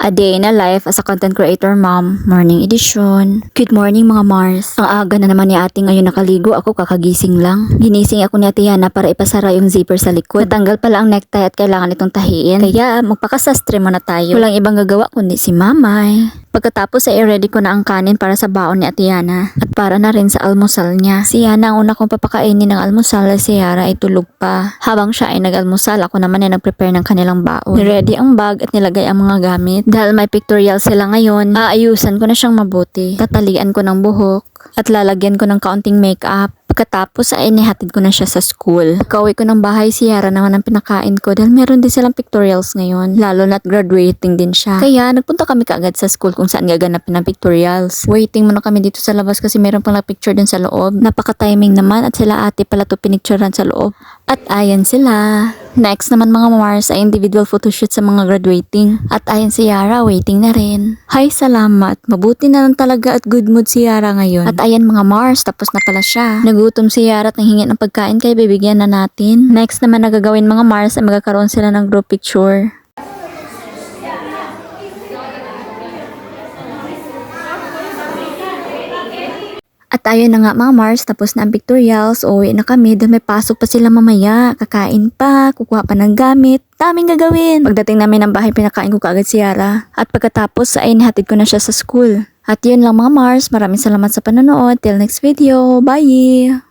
A Day in a Life as a Content Creator Mom, Morning Edition. Good morning mga Mars. Ang aga na naman ni ate ngayon nakaligo, ako kakagising lang. Ginising ako ni ate Yana para ipasara yung zipper sa likod. Natanggal pala ang necktie at kailangan itong tahiin. Kaya magpakasastre muna tayo. Walang ibang gagawa kundi si Mamay. Pagkatapos ay ready ko na ang kanin para sa baon ni ate Yana at para na rin sa almusal niya. Si Yana ang una kong papakainin ng almusal, si Yara ay tulog pa. Habang siya ay nag-almusal, ako naman ay nag-prepare ng kanilang baon. Ready ang bag at nilagay ang mga gamit. Dahil may pictorial sila ngayon, aayusan ko na siyang mabuti. Tatalian ko ng buhok at lalagyan ko ng kaunting makeup. Pagkatapos ay inihatid ko na siya sa school. Pagka-uwi ko ng bahay, si Yara naman ang pinakain ko dahil meron din silang pictorials ngayon. Lalo na't graduating din siya. Kaya nagpunta kami kaagad sa school kung saan gaganapin ang pictorials. Waiting muna kami dito sa labas kasi meron pang picture din sa loob. Napaka-timing naman at sila ate pala to pinicturean sa loob. At ayan sila. Next naman mga Mars ay individual photoshoot sa mga graduating. At ayan si Yara, waiting na rin. Hi, salamat. Mabuti na lang talaga at good mood si Yara ngayon. At ayan mga Mars, tapos na pala siya. Nagutom si Yara at nanghingi ng pagkain kaya bibigyan na natin. Next naman nagagawin mga Mars ay magkakaroon sila ng group picture. At ayun na nga mga Mars, tapos na ang pictorials, uwi na kami dahil may pasok pa sila mamaya. Kakain pa, kukuha pa ng gamit, daming gagawin. Pagdating namin ng bahay, pinakain ko kaagad si Yara. At pagkatapos ay nihatid ko na siya sa school. At yun lang mga Mars, maraming salamat sa panonood. Till next video, bye!